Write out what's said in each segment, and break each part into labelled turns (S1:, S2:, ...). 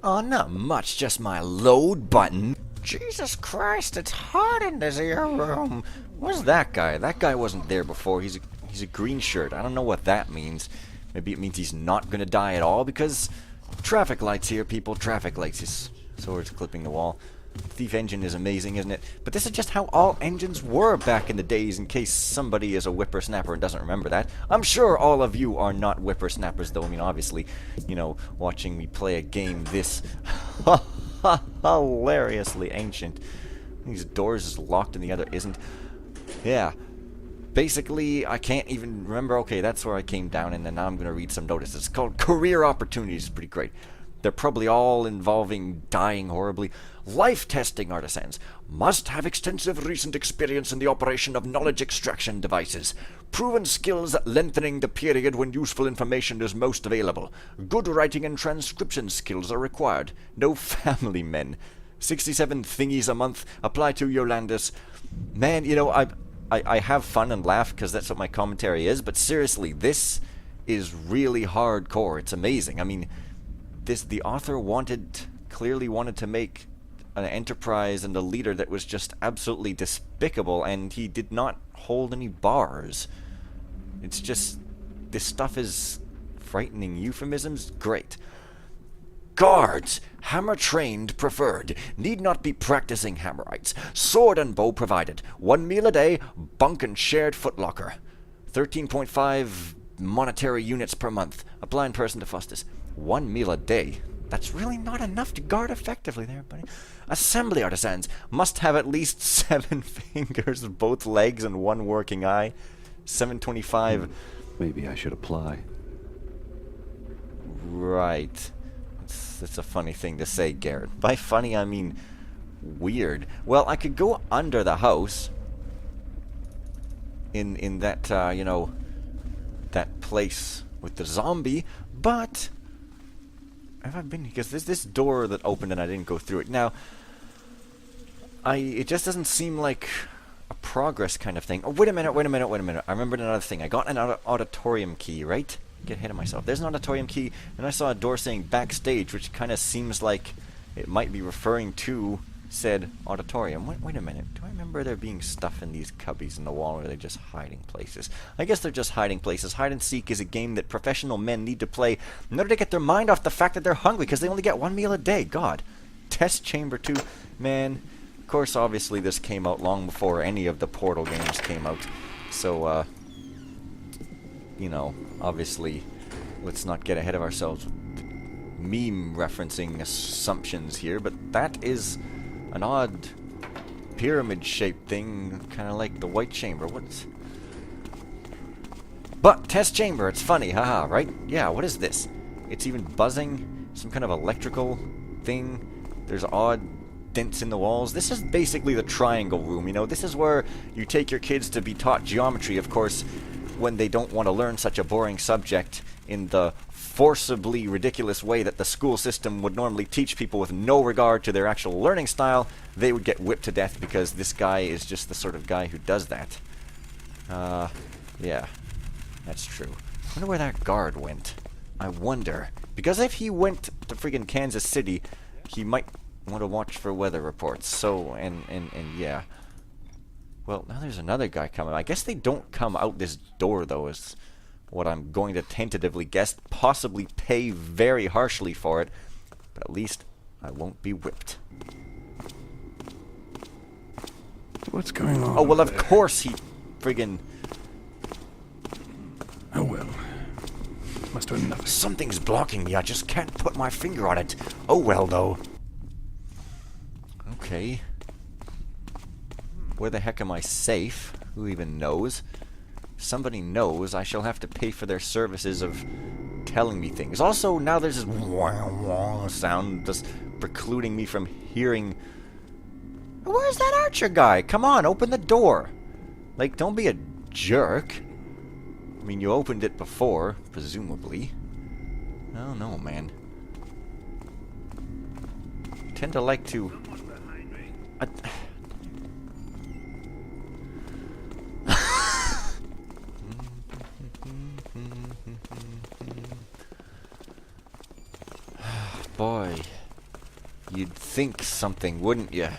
S1: Oh, not much, just my load button. Jesus Christ, it's hot in this here room. Where's that guy? That guy wasn't there before. He's a green shirt. I don't know what that means. Maybe it means he's not gonna die at all, because traffic lights here, people. Traffic lights. His sword's clipping the wall. Thief engine is amazing, isn't it? But this is just how all engines were back in the days, in case somebody is a whippersnapper and doesn't remember that. I'm sure all of you are not whippersnappers, though. I mean, obviously, you know, watching me play a game this hilariously ancient. These doors is locked and the other isn't. Yeah. Basically, I can't even remember. Okay, that's where I came down, and then now I'm going to read some notices. It's called Career Opportunities. It's pretty great. They're probably all involving dying horribly. Life-testing artisans must have extensive recent experience in the operation of knowledge extraction devices. Proven skills lengthening the period when useful information is most available. Good writing and transcription skills are required. No family men. 67 thingies a month. Apply to Yolandis. Man, you know, I have fun and laugh because that's what my commentary is, but seriously, this is really hardcore. It's amazing. I mean, the author clearly wanted to make an enterprise and a leader that was just absolutely despicable, and he did not hold any bars. It's just, this stuff is frightening euphemisms? Great. Guards, hammer-trained preferred, need not be practicing hammerites. Sword and bow provided. 1 meal a day, bunk and shared footlocker. 13.5 monetary units per month. Apply in person to Fustus. 1 meal a day. That's really not enough to guard effectively there, buddy. Assembly artisans must have at least 7 fingers, both legs, and 1 working eye. 725.
S2: Maybe I should apply.
S1: Right. That's a funny thing to say, Garrett. By funny, I mean weird. Well, I could go under the house in that, you know, that place with the zombie, but have I been, because there's this door that opened and I didn't go through it. Now, it just doesn't seem like a progress kind of thing. Oh, wait a minute. I remembered another thing. I got an auditorium key, right? Get ahead of myself. There's an auditorium key, and I saw a door saying Backstage, which kind of seems like it might be referring to said auditorium. Wait a minute. Do I remember there being stuff in these cubbies in the wall, or are they just hiding places? I guess they're just hiding places. Hide and seek is a game that professional men need to play in order to get their mind off the fact that they're hungry, because they only get 1 meal a day. God. Test Chamber 2. Man, of course, obviously this came out long before any of the Portal games came out. So, you know, obviously, let's not get ahead of ourselves with meme referencing assumptions here, but that is an odd pyramid-shaped thing, kind of like the White Chamber. But, Test Chamber, it's funny, haha, right? Yeah, what is this? It's even buzzing, some kind of electrical thing. There's odd dents in the walls. This is basically the triangle room, you know? This is where you take your kids to be taught geometry, of course, when they don't want to learn such a boring subject in the forcibly ridiculous way that the school system would normally teach people with no regard to their actual learning style. They would get whipped to death because this guy is just the sort of guy who does that. Yeah, that's true. I wonder where that guard went. I wonder. Because if he went to friggin' Kansas City, he might want to watch for weather reports. So, and yeah. Well, now there's another guy coming. I guess they don't come out this door, though, is what I'm going to tentatively guess. Possibly pay very harshly for it. But at least I won't be whipped.
S2: What's going on?
S1: Oh, well, of course he friggin'...
S2: Oh, well. Must have enough.
S1: Something's blocking me. I just can't put my finger on it. Oh, well, though. Okay. Where the heck am I safe? Who even knows? Somebody knows. I shall have to pay for their services of telling me things. Also, now there's this wah wah sound just precluding me from hearing... Where's that archer guy? Come on, open the door. Like, don't be a jerk. I mean, you opened it before, presumably. I don't know, man. I tend to like to... Boy, You'd think something, wouldn't you?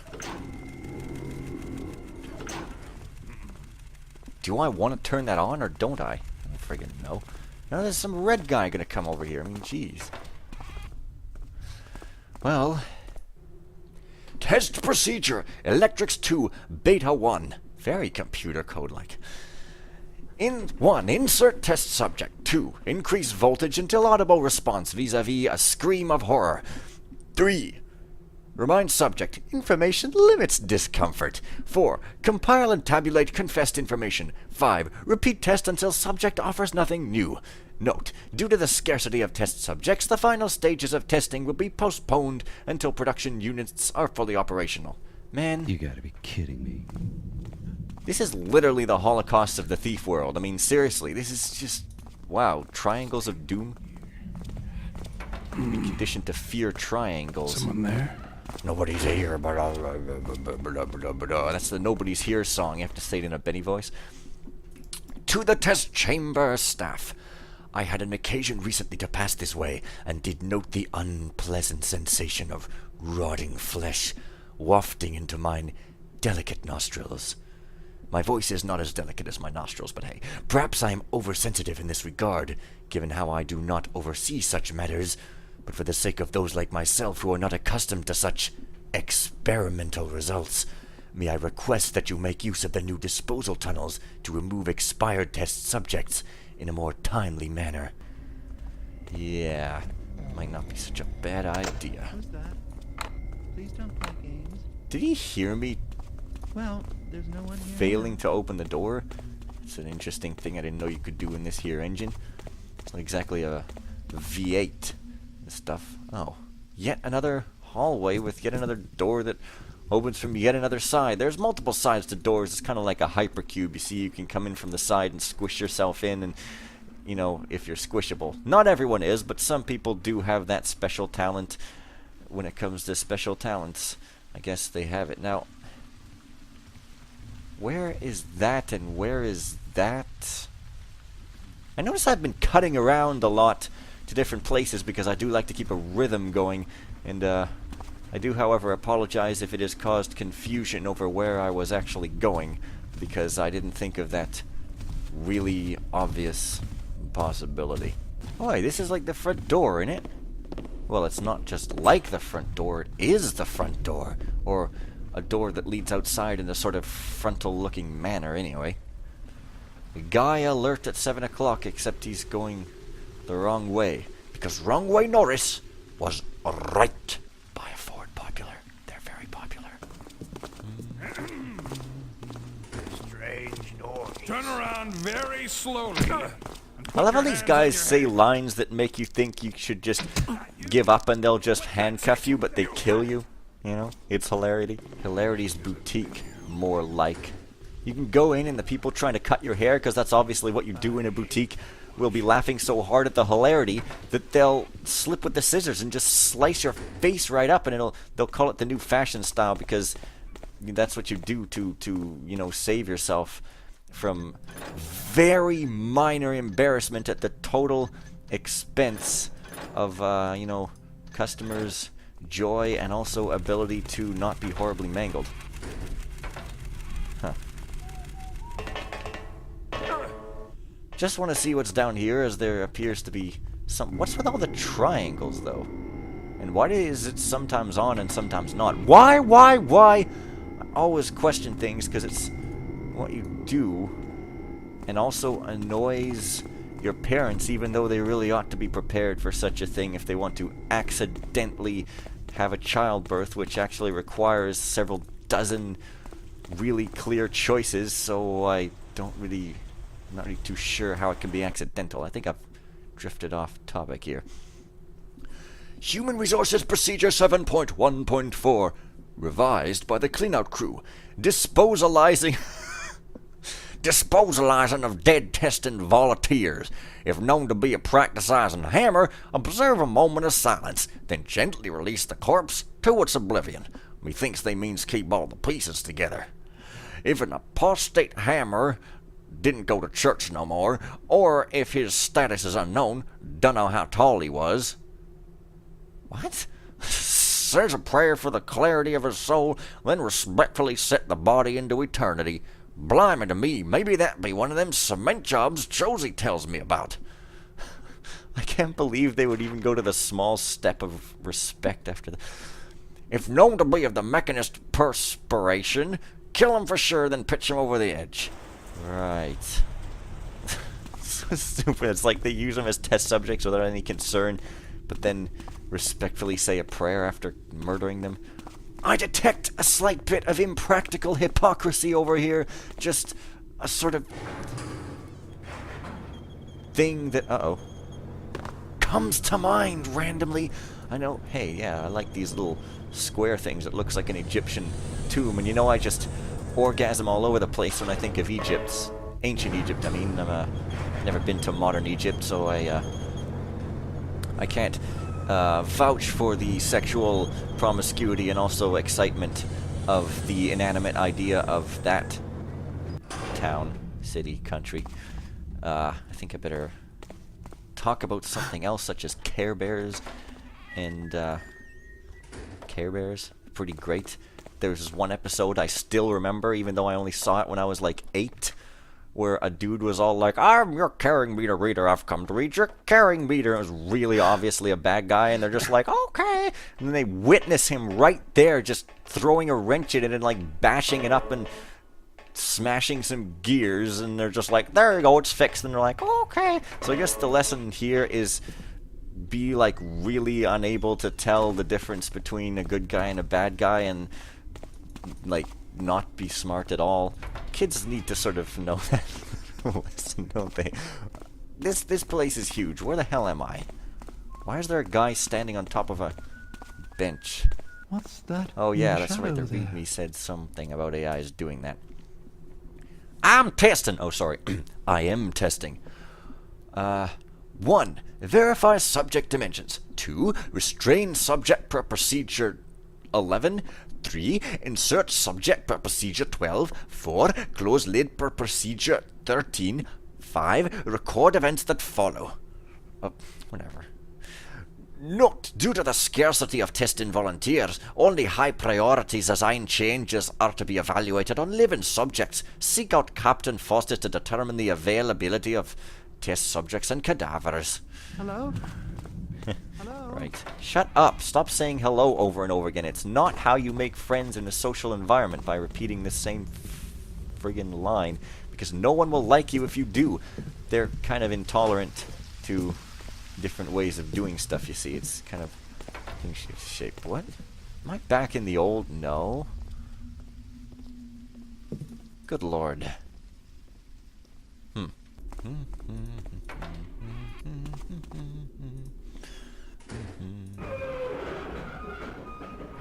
S1: Do I want to turn that on or don't I? I don't friggin' know. Now there's some red guy gonna come over here. I mean, jeez. Well. Test procedure. Electrics 2, Beta 1. Very computer code-like. 1. Insert test subject. 2. Increase voltage until audible response vis-a-vis a scream of horror. 3. Remind subject. Information limits discomfort. 4. Compile and tabulate confessed information. 5. Repeat test until subject offers nothing new. Note, due to the scarcity of test subjects, the final stages of testing will be postponed until production units are fully operational. Man.
S2: You gotta be kidding me.
S1: This is literally the Holocaust of the thief world. I mean, seriously, this is just... Wow, triangles of doom? Be conditioned to fear triangles.
S2: Someone there?
S1: Nobody's here, that's the Nobody's Here song. You have to say it in a Benny voice. To the test chamber staff. I had an occasion recently to pass this way, and did note the unpleasant sensation of rotting flesh wafting into mine delicate nostrils. My voice is not as delicate as my nostrils, but hey, perhaps I am oversensitive in this regard, given how I do not oversee such matters, but for the sake of those like myself who are not accustomed to such experimental results, may I request that you make use of the new disposal tunnels to remove expired test subjects in a more timely manner. Yeah, might not be such a bad idea.
S3: Who's that? Please don't play games.
S1: Did he hear me
S3: Well, there's no one here.
S1: failing to open the door? It's an interesting thing I didn't know you could do in this here engine. It's not exactly a V8 and stuff. Oh, yet another hallway with yet another door that opens from yet another side. There's multiple sides to doors. It's kind of like a hypercube. You see, you can come in from the side and squish yourself in, and, you know, if you're squishable. Not everyone is, but some people do have that special talent. When it comes to special talents, I guess they have it. Now, where is that and where is that? I notice I've been cutting around a lot to different places because I do like to keep a rhythm going, and I do, however, apologize if it has caused confusion over where I was actually going, because I didn't think of that really obvious possibility. Boy, this is like the front door, isn't it? Well, it's not just like the front door, it is the front door, or a door that leads outside in a sort of frontal-looking manner, anyway. A guy alert at 7 o'clock, except he's going the wrong way, because wrong way Norris was right by a Ford Popular. They're very popular.
S4: Strange noise.
S5: Turn around very slowly.
S1: I love how these guys say lines that make you think you should just give up and they'll just handcuff you, but they kill you. You know? It's Hilarity. Hilarity's boutique, more like. You can go in and the people trying to cut your hair, because that's obviously what you do in a boutique, will be laughing so hard at the hilarity that they'll slip with the scissors and just slice your face right up, and they'll call it the new fashion style, because that's what you do to you know, save yourself from very minor embarrassment at the total expense of you know, customers' joy and also ability to not be horribly mangled. Huh. Just want to see what's down here, as there appears to be some... What's with all the triangles, though? And why is it sometimes on and sometimes not? Why? I always question things, because it's what you do, and also annoys your parents, even though they really ought to be prepared for such a thing if they want to accidentally have a childbirth, which actually requires several dozen really clear choices, so I'm not really too sure how it can be accidental. I think I've drifted off topic here. Human Resources Procedure 7.1.4, revised by the cleanout crew. Disposalizing of dead testing volunteers. If known to be a practicing hammer, observe a moment of silence, then gently release the corpse to its oblivion. Methinks they means keep all the pieces together. If an apostate hammer didn't go to church no more, or if his status is unknown, dunno how tall he was. What? says a prayer for the clarity of his soul, then respectfully set the body into eternity. Blimey to me, maybe that be one of them cement jobs Josie tells me about. I can't believe they would even go to the small step of respect after that. If known to be of the mechanist perspiration, kill him for sure, then pitch him over the edge. Right. So stupid. It's like they use them as test subjects without any concern, but then respectfully say a prayer after murdering them. I detect a slight bit of impractical hypocrisy over here. Just a sort of thing that, comes to mind randomly. I know, hey, yeah, I like these little square things. It looks like an Egyptian tomb, and you know I just orgasm all over the place when I think of Egypt. Ancient Egypt, I mean. I've never been to modern Egypt, so I can't vouch for the sexual promiscuity and also excitement of the inanimate idea of that town, city, country. I think I better talk about something else, such as Care Bears. And Care Bears, pretty great. There's this one episode I still remember, even though I only saw it when I was like 8, where a dude was all like, I'm your caring meter reader, I've come to read your caring meter. It was really obviously a bad guy, and they're just like, okay. And then they witness him right there just throwing a wrench in it and like bashing it up and smashing some gears, and they're just like, there you go, it's fixed. And they're like, okay. So I guess the lesson here is be like really unable to tell the difference between a good guy and a bad guy, and like not be smart at all. Kids need to sort of know that lesson, don't they? This place is huge. Where the hell am I? Why is there a guy standing on top of a bench?
S3: What's that?
S1: Oh yeah, that's right. The README said something about AIs doing that. I'm testing. Oh, sorry. I am testing. 1. Verify subject dimensions. 2. Restrain subject per procedure 11. 3. Insert subject per procedure 12. 4. Close lid per procedure 13. 5. Record events that follow. Whatever. Note, due to the scarcity of testing volunteers, only high priority design changes are to be evaluated on living subjects. Seek out Captain Foster to determine the availability of test subjects and cadavers.
S3: Hello? Hello?
S1: Right. Shut up. Stop saying hello over and over again. It's not how you make friends in a social environment, by repeating the same friggin' line, because no one will like you if you do. They're kind of intolerant to different ways of doing stuff, you see. It's kind of shape. What? Am I back in the old? No. Good lord.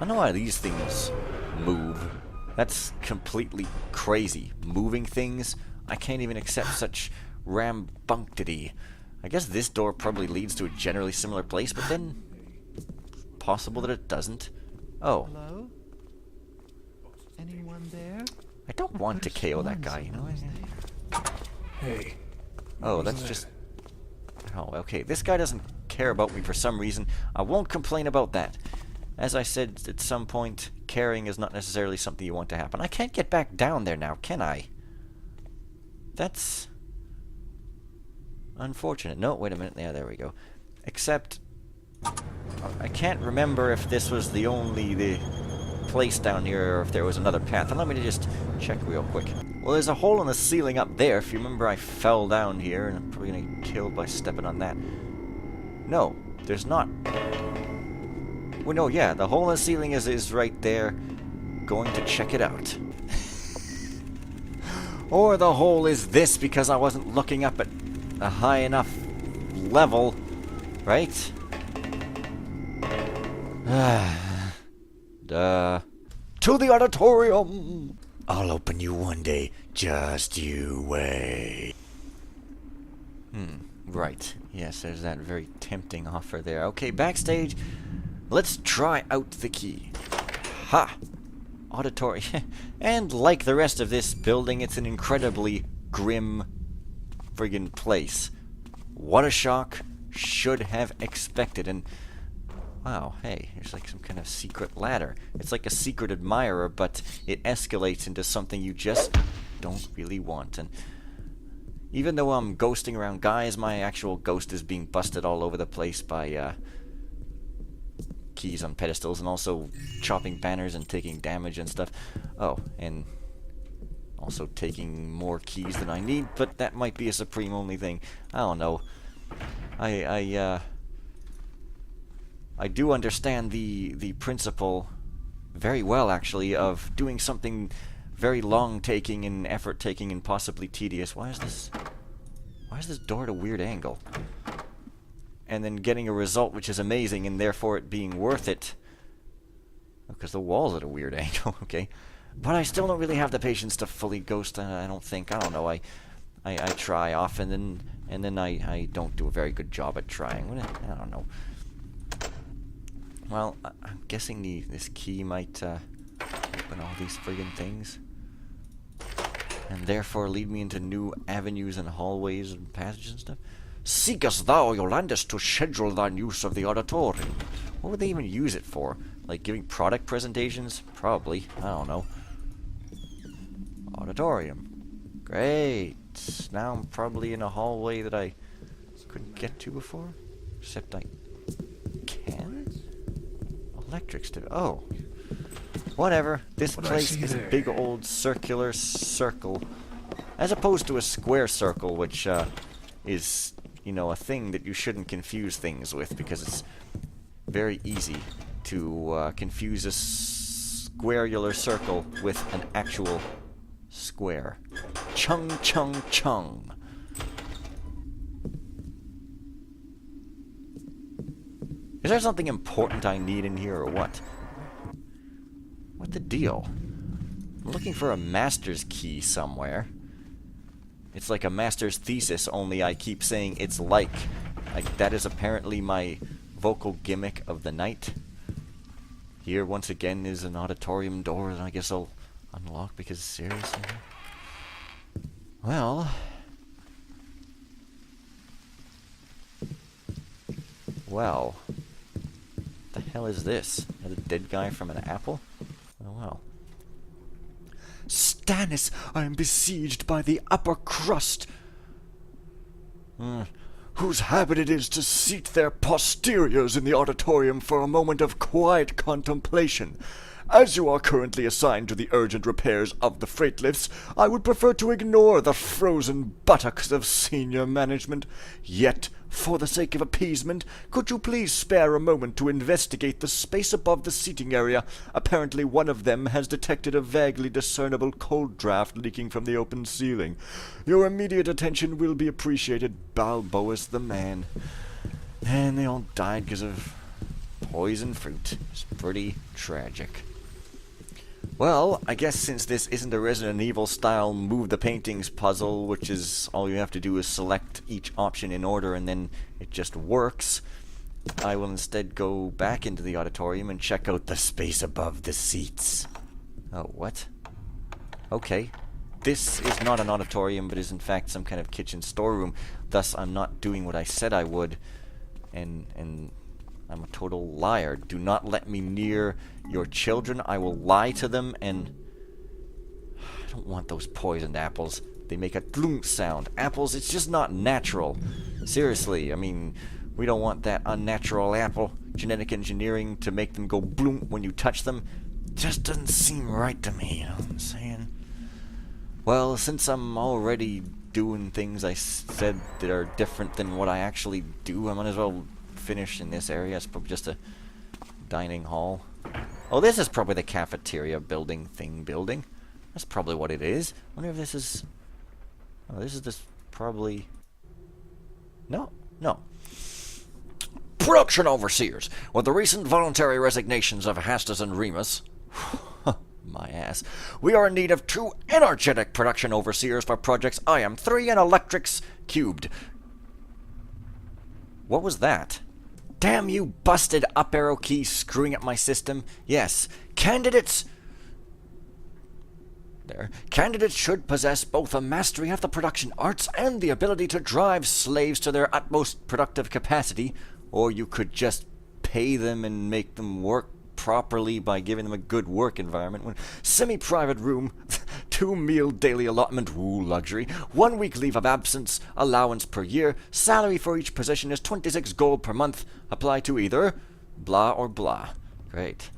S1: I know why these things move. That's completely crazy. Moving things? I can't even accept such rambunctity. I guess this door probably leads to a generally similar place, but then possible that it doesn't. Oh.
S3: Hello? Anyone there?
S1: I don't want to KO that guy, you know?
S2: Hey.
S1: Oh, that's just... Oh, okay. This guy doesn't care about me for some reason. I won't complain about that. As I said at some point, caring is not necessarily something you want to happen. I can't get back down there now, can I? That's unfortunate. No, wait a minute. Yeah, there we go. Except, I can't remember if this was the place down here, or if there was another path. And let me just check real quick. Well, there's a hole in the ceiling up there. If you remember, I fell down here, and I'm probably gonna get killed by stepping on that. No, there's not. Well, no, yeah, the hole in the ceiling is right there. Going to check it out. Or the hole is this because I wasn't looking up at a high enough level, right? Duh. To the auditorium! I'll open you one day, just you wait. Right. Yes, there's that very tempting offer there. Okay, backstage. Let's try out the key. Ha! Auditorium. And like the rest of this building, it's an incredibly grim friggin' place. What a shock. Should have expected. And Wow, hey, there's like some kind of secret ladder. It's like a secret admirer, but it escalates into something you just don't really want. And even though I'm ghosting around guys, my actual ghost is being busted all over the place by keys on pedestals and also chopping banners and taking damage and stuff. Oh, and also taking more keys than I need, but that might be a supreme only thing. I don't know. I do understand the principle very well, actually, of doing something very long-taking and effort-taking and possibly tedious. Why is this door at a weird angle? And then getting a result which is amazing, and therefore it being worth it. Because the wall's at a weird angle, okay. But I still don't really have the patience to fully ghost, I don't think. I don't know, I try often, and then I don't do a very good job at trying. I don't know. Well, I'm guessing this key might open all these friggin' things. And therefore lead me into new avenues and hallways and passages and stuff. Seekest thou, Yolandis, to schedule thine use of the auditorium? What would they even use it for? Like giving product presentations? Probably. I don't know. Auditorium. Great. Now I'm probably in a hallway that I couldn't get to before. Except I can? Electric stick. Oh. Whatever. This place is a big old circular circle. As opposed to a square circle, which is, you know, a thing that you shouldn't confuse things with, because it's very easy to confuse a squarular circle with an actual square. Chung chung chung. Is there something important I need in here, or what? What the deal? I'm looking for a master's key somewhere. It's like a master's thesis, only I keep saying it's like that is apparently my vocal gimmick of the night. Here, once again, is an auditorium door that I guess I'll unlock, because seriously? Well... Well... What the hell is this? Another dead guy from an apple? Oh well. Stannis, I am besieged by the upper crust, whose habit it is to seat their posteriors in the auditorium for a moment of quiet contemplation. As you are currently assigned to the urgent repairs of the freight lifts, I would prefer to ignore the frozen buttocks of senior management. Yet, for the sake of appeasement, could you please spare a moment to investigate the space above the seating area? Apparently one of them has detected a vaguely discernible cold draft leaking from the open ceiling. Your immediate attention will be appreciated, Balboas the man. And they all died because of poison fruit. It's pretty tragic. Well, I guess since this isn't a Resident Evil style move the paintings puzzle, which is all you have to do is select each option in order and then it just works, I will instead go back into the auditorium and check out the space above the seats. Oh, what? Okay. This is not an auditorium, but is in fact some kind of kitchen storeroom. Thus, I'm not doing what I said I would, and I'm a total liar. Do not let me near your children. I will lie to them, and I don't want those poisoned apples. They make a glunk sound. Apples, it's just not natural. Seriously, I mean, we don't want that unnatural apple. Genetic engineering to make them go bloom when you touch them. Just doesn't seem right to me, you know what I'm saying? Well, since I'm already doing things I said that are different than what I actually do, I might as well finish in this area. It's probably just a dining hall. Oh, this is probably the cafeteria building. That's probably what it is. I wonder if this is... Oh, this is this probably... No. Production overseers. With the recent voluntary resignations of Hastas and Remus... my ass. We are in need of 2 energetic production overseers for projects IM3 and Electrics Cubed. What was that? Damn you busted up arrow key screwing up my system. Yes, candidates should possess both a mastery of the production arts and the ability to drive slaves to their utmost productive capacity, or you could just pay them and make them work properly by giving them a good work environment, when semi-private room, 2-meal daily allotment, woo, luxury, 1 week leave of absence, allowance per year, salary for each position is 26 gold per month, apply to either blah or blah. Great.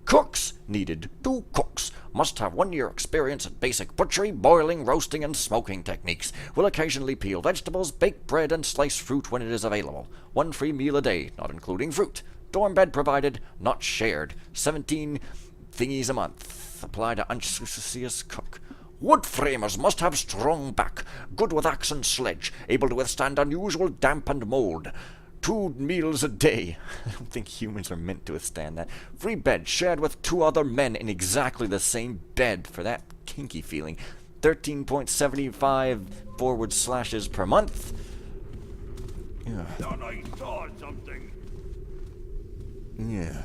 S1: Cooks needed. 2 cooks. Must have 1 year experience in basic butchery, boiling, roasting, and smoking techniques. Will occasionally peel vegetables, bake bread, and slice fruit when it is available. 1 free meal a day, not including fruit. Dorm bed provided, not shared. 17 thingies a month. Apply to unscrupulous cook. Wood framers must have strong back, good with axe and sledge, able to withstand unusual damp and mold. 2 meals a day. I don't think humans are meant to withstand that. Free bed shared with 2 other men in exactly the same bed for that kinky feeling. 13.75 forward slashes per month. Yeah.
S4: Thought I saw something.
S1: Yeah.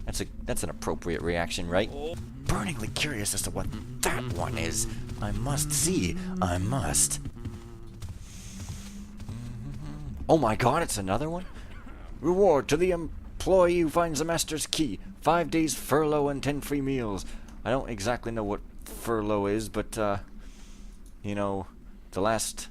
S1: That's an appropriate reaction, right? Burningly curious as to what that one is. I must see. I must. Oh my god, it's another one? Reward to the employee who finds the master's key. 5 days furlough and 10 free meals. I don't exactly know what furlough is, but, you know, the last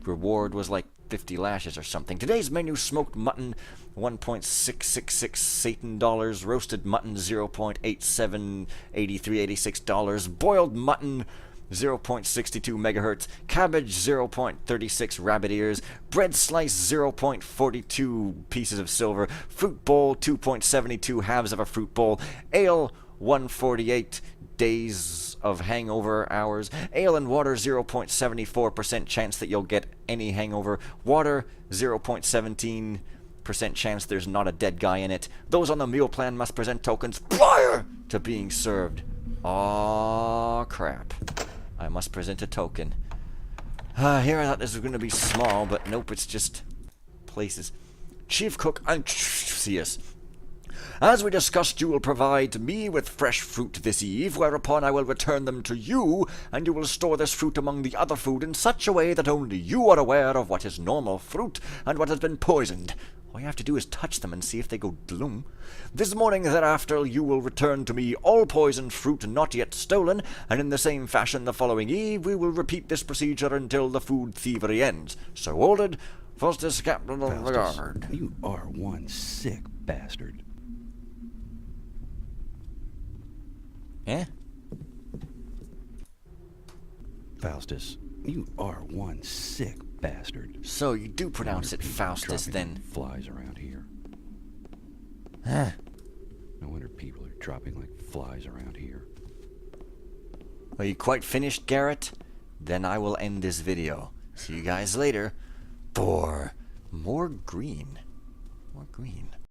S1: reward was like 50 lashes or something. Today's menu: smoked mutton, 1.666 Satan dollars, roasted mutton, 0.878386 dollars, boiled mutton, 0.62 megahertz, cabbage, 0.36 rabbit ears, bread slice, 0.42 pieces of silver, fruit bowl, 2.72 halves of a fruit bowl, ale, 148 days of hangover hours, ale and water, 0.74% chance that you'll get any hangover, water, 0.17% chance there's not a dead guy in it. Those on the meal plan must present tokens prior to being served. Aw, crap. I must present a token. Here I thought this was going to be small, but nope, it's just places. Chief Cook Anxious. As we discussed, you will provide me with fresh fruit this eve, whereupon I will return them to you, and you will store this fruit among the other food in such a way that only you are aware of what is normal fruit and what has been poisoned. All you have to do is touch them and see if they go gloom. This morning thereafter you will return to me all poisoned fruit not yet stolen, and in the same fashion the following eve we will repeat this procedure until the food thievery ends. So ordered, Faustus, Captain of the Guard.
S2: You are one sick bastard.
S1: Eh?
S2: Faustus, you are one sick bastard.
S1: So you do pronounce it Faustus, then?
S2: Flies around here.
S1: Huh.
S2: No wonder people are dropping like flies around here.
S1: Are you quite finished, Garrett? Then I will end this video. See you guys later for more green. More green.